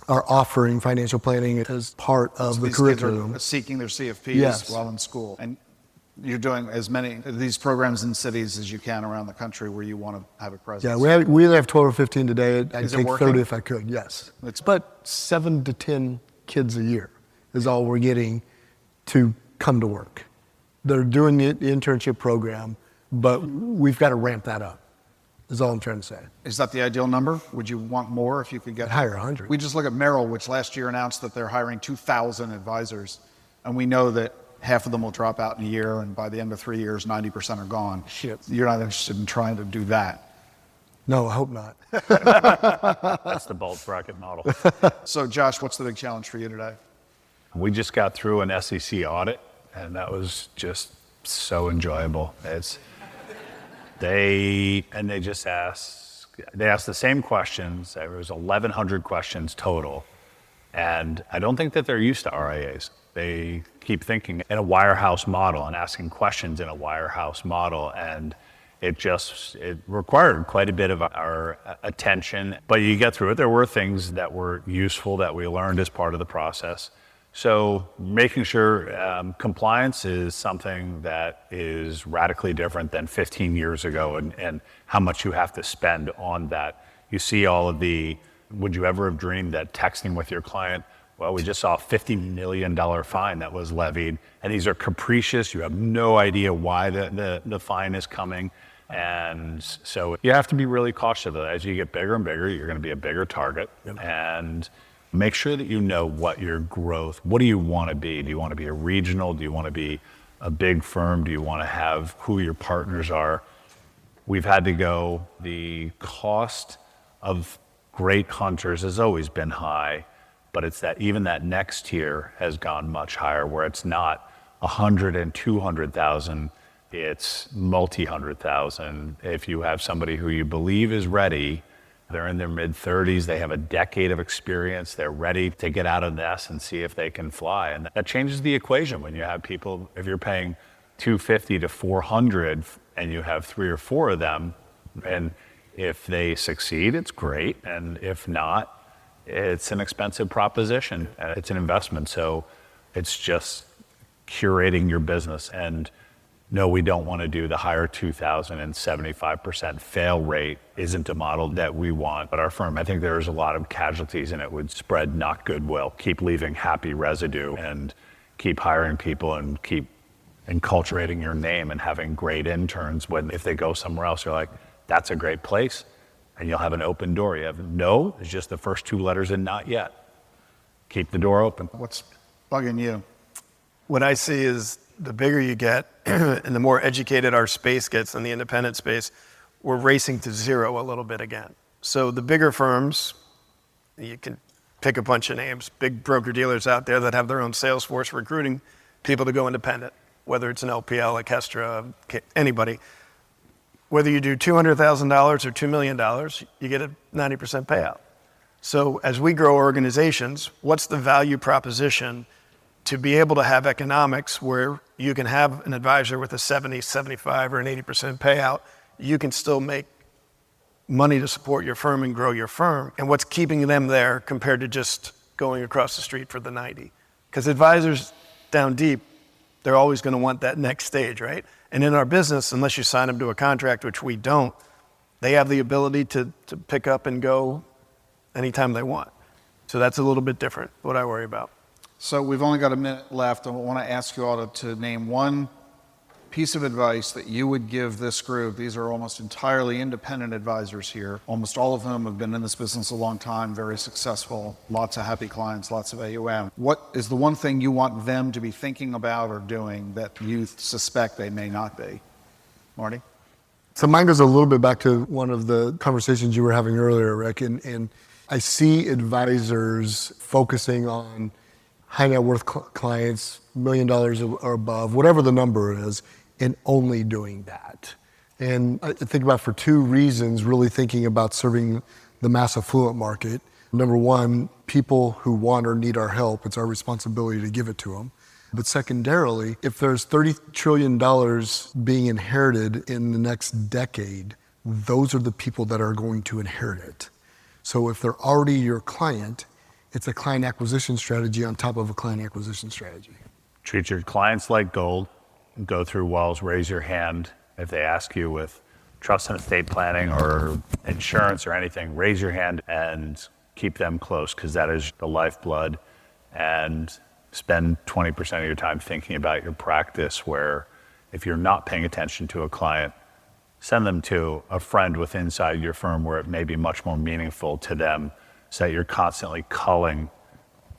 are offering financial planning as part of the curriculum. Kids are seeking their CFPs while in school. And you're doing as many of these programs in cities as you can around the country where you want to have a presence. Yeah, we have 12 or 15 today. I'd take 30 if I could, yes. But 7 to 10 kids a year is all we're getting to come to work. They're doing the internship program, but we've got to ramp that up, is all I'm trying to say. Is that the ideal number? Would you want more if you could get hire 100? We just look at Merrill, which last year announced that they're hiring 2,000 advisors, and we know that half of them will drop out in a year, and by the end of 3 years, 90% are gone. Shit. You're not interested in trying to do that? No, I hope not. That's the bulge bracket model. So Josh, what's the big challenge for you today? We just got through an SEC audit, and that was just so enjoyable. They asked the same questions. There was 1,100 questions total, and I don't think that they're used to RIAs. They keep thinking in a wirehouse model and asking questions in a wirehouse model, and it required quite a bit of our attention, but you get through it. There were things that were useful that we learned as part of the process. So making sure compliance is something that is radically different than 15 years ago, and how much you have to spend on that. You see all of would you ever have dreamed that texting with your client, well, we just saw a $50 million fine that was levied, and these are capricious. You have no idea why the fine is coming. And so you have to be really cautious of it. As you get bigger and bigger, you're going to be a bigger target. Yep. And make sure that you know what your growth, what do you want to be? Do you want to be a regional? Do you want to be a big firm? Do you want to have who your partners are? We've had to go, the cost of great hunters has always been high, but it's that even that next tier has gone much higher, where it's not 100 and 200,000, it's multi-100,000. If you have somebody who you believe is ready, they're in their mid-30s, they have a decade of experience, they're ready to get out of the nest and see if they can fly. And that changes the equation when you have people, if you're paying $250 to $400 and you have 3 or 4 of them, and if they succeed, it's great, and if not, it's an expensive proposition. It's an investment, so it's just curating your business. And no, we don't want to do the higher 2,000 and 75% fail rate isn't a model that we want. But our firm, I think there's a lot of casualties, and it would spread not goodwill. Keep leaving happy residue and keep hiring people and keep enculturating your name and having great interns. When if they go somewhere else, you're like, that's a great place, and you'll have an open door. You have no, it's just the first 2 letters in not yet. Keep the door open. What's bugging you? What I see is the bigger you get and the more educated our space gets in the independent space, we're racing to zero a little bit again. So the bigger firms, you can pick a bunch of names, big broker dealers out there that have their own sales force recruiting people to go independent, whether it's an LPL, a Kestra, anybody. Whether you do $200,000 or $2 million, you get a 90% payout. So as we grow organizations, what's the value proposition to be able to have economics where you can have an advisor with a 70, 75, or an 80% payout, you can still make money to support your firm and grow your firm, and what's keeping them there compared to just going across the street for the 90? Because advisors down deep, they're always going to want that next stage, right? And in our business, unless you sign them to a contract, which we don't, they have the ability to pick up and go anytime they want. So that's a little bit different, what I worry about. So we've only got a minute left. I want to ask you all to name one piece of advice that you would give this group. These are almost entirely independent advisors here. Almost all of them have been in this business a long time, very successful, lots of happy clients, lots of AUM. What is the one thing you want them to be thinking about or doing that you suspect they may not be? Marty? So mine goes a little bit back to one of the conversations you were having earlier, Rick, and I see advisors focusing on high net worth clients, $1 million or above, whatever the number is, and only doing that. And I think about for two reasons, really thinking about serving the mass affluent market. Number one, people who want or need our help, it's our responsibility to give it to them. But secondarily, if there's $30 trillion being inherited in the next decade, those are the people that are going to inherit it. So if they're already your client, it's a client acquisition strategy on top of a client acquisition strategy. Treat your clients like gold. Go through walls, raise your hand. If they ask you with trust and estate planning or insurance or anything, raise your hand and keep them close, because that is the lifeblood. And spend 20% of your time thinking about your practice, where if you're not paying attention to a client, send them to a friend within inside your firm where it may be much more meaningful to them, so that you're constantly culling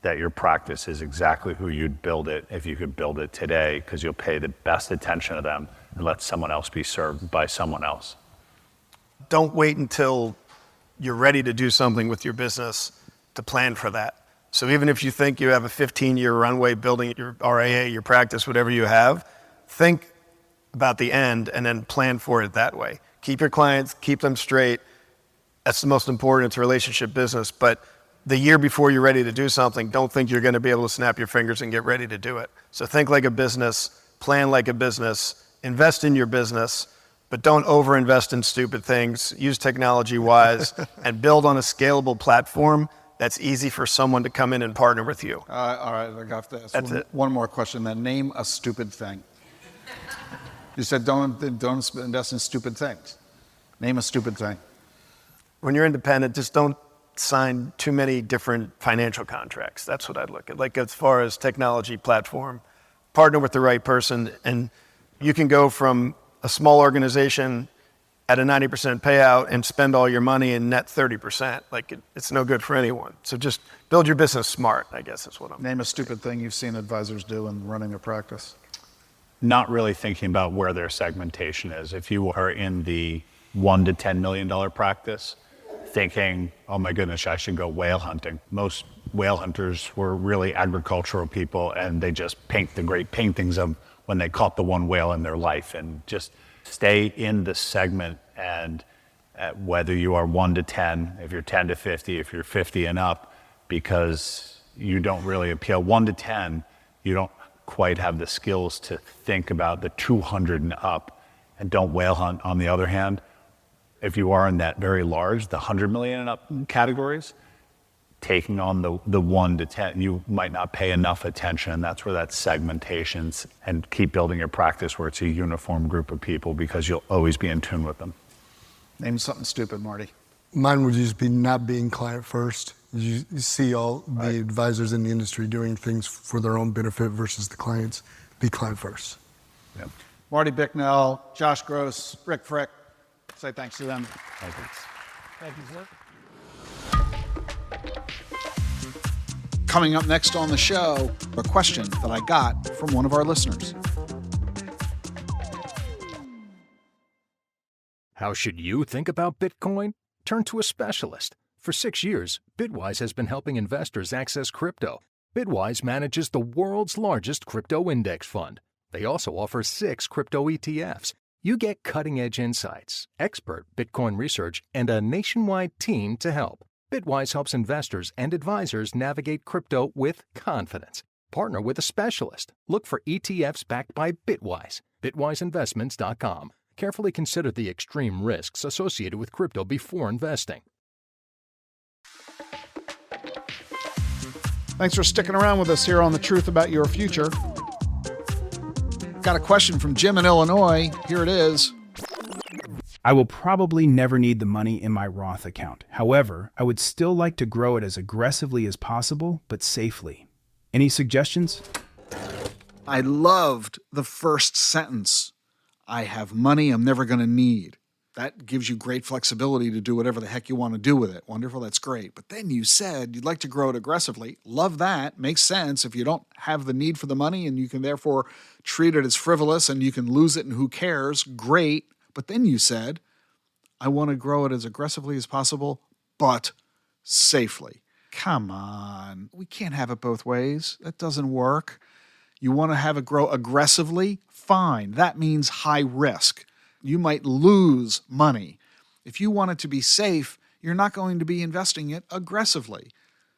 that your practice is exactly who you'd build it if you could build it today, because you'll pay the best attention to them and let someone else be served by someone else. Don't wait until you're ready to do something with your business to plan for that. So even if you think you have a 15-year runway building your RIA, your practice, whatever you have, think about the end and then plan for it that way. Keep your clients, keep them straight. That's the most important. It's a relationship business. But the year before you're ready to do something, don't think you're going to be able to snap your fingers and get ready to do it. So think like a business, plan like a business, invest in your business, but don't overinvest in stupid things. Use technology wise and build on a scalable platform that's easy for someone to come in and partner with you. All right, I got to ask one more question then. Name a stupid thing. You said don't invest in stupid things. Name a stupid thing. When you're independent, just don't sign too many different financial contracts. That's what I'd look at. Like as far as technology platform, partner with the right person, and you can go from a small organization at a 90% payout and spend all your money and net 30%. Like it's no good for anyone. So just build your business smart, I guess is what I'm Name a stupid thing you've seen advisors do in running a practice. Not really thinking about where their segmentation is. If you are in the $1 to $10 million practice, thinking, oh my goodness, I should go whale hunting. Most whale hunters were really agricultural people, and they just paint the great paintings of when they caught the one whale in their life. And just stay in the segment, and whether you are 1 to 10, if you're 10 to 50, if you're 50 and up, because you don't really appeal. 1 to 10, you don't quite have the skills to think about the 200 and up, and don't whale hunt. On the other hand, if you are in that very large, the 100 million and up categories, taking on the 1 to 10, you might not pay enough attention. And that's where that segmentations, and keep building your practice where it's a uniform group of people, because you'll always be in tune with them. Name something stupid, Marty. Mine would just be not being client first. You see all the advisors in the industry doing things for their own benefit versus the clients. Be client first. Yep. Marty Bicknell, Josh Gross, Rick Frick. Say thanks to them. Thank you. Thank you, sir. Coming up next on the show, a question that I got from one of our listeners. How should you think about Bitcoin? Turn to a specialist. For 6 years, Bitwise has been helping investors access crypto. Bitwise manages the world's largest crypto index fund. They also offer 6 crypto ETFs. You get cutting-edge insights, expert Bitcoin research, and a nationwide team to help. Bitwise helps investors and advisors navigate crypto with confidence. Partner with a specialist. Look for ETFs backed by Bitwise. BitwiseInvestments.com. Carefully consider the extreme risks associated with crypto before investing. Thanks for sticking around with us here on The Truth About Your Future. Got a question from Jim in Illinois. Here it is. I will probably never need the money in my Roth account. However, I would still like to grow it as aggressively as possible, but safely. Any suggestions? I loved the first sentence. I have money I'm never going to need. That gives you great flexibility to do whatever the heck you want to do with it. Wonderful, that's great. But then you said you'd like to grow it aggressively. Love that. Makes sense if you don't have the need for the money and you can therefore treat it as frivolous and you can lose it and who cares. Great. But then you said, I want to grow it as aggressively as possible, but safely. Come on. We can't have it both ways. That doesn't work. You want to have it grow aggressively? Fine. That means high risk. You might lose money. If you want it to be safe, you're not going to be investing it aggressively.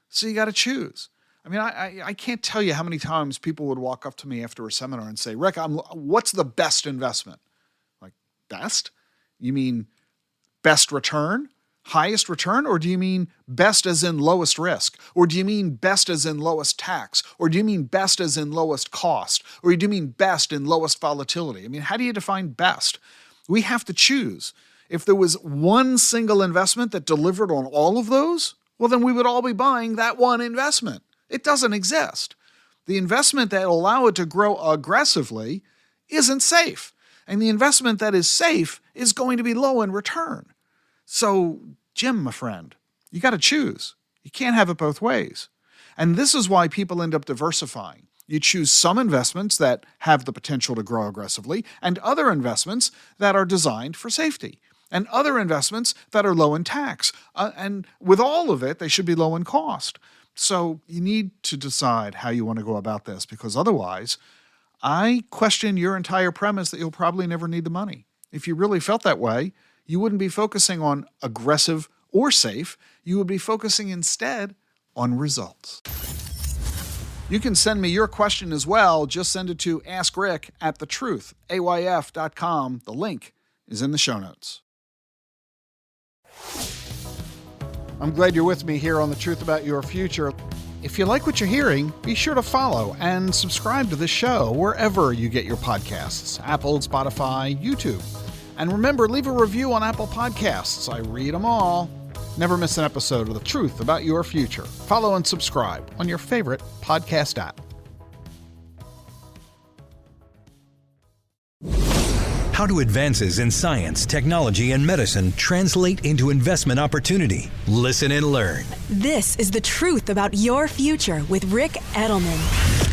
So you got to choose. I mean, I can't tell you how many times people would walk up to me after a seminar and say, Rick, what's the best investment? Like, best? You mean best return? Highest return? Or do you mean best as in lowest risk? Or do you mean best as in lowest tax? Or do you mean best as in lowest cost? Or do you mean best in lowest volatility? I mean, how do you define best? We have to choose. If there was one single investment that delivered on all of those, well, then we would all be buying that one investment. It doesn't exist. The investment that will allow it to grow aggressively isn't safe. And the investment that is safe is going to be low in return. So, Jim, my friend, you got to choose. You can't have it both ways. And this is why people end up diversifying. You choose some investments that have the potential to grow aggressively and other investments that are designed for safety and other investments that are low in tax. And with all of it, they should be low in cost. So you need to decide how you want to go about this because otherwise, I question your entire premise that you'll probably never need the money. If you really felt that way, you wouldn't be focusing on aggressive or safe. You would be focusing instead on results. You can send me your question as well. Just send it to askrick@thetruthayf.com. The link is in the show notes. I'm glad you're with me here on The Truth About Your Future. If you like what you're hearing, be sure to follow and subscribe to this show wherever you get your podcasts, Apple, Spotify, YouTube. And remember, leave a review on Apple Podcasts. I read them all. Never miss an episode of The Truth About Your Future. Follow and subscribe on your favorite podcast app. How do advances in science, technology, and medicine translate into investment opportunity? Listen and learn. This is The Truth About Your Future with Rick Edelman.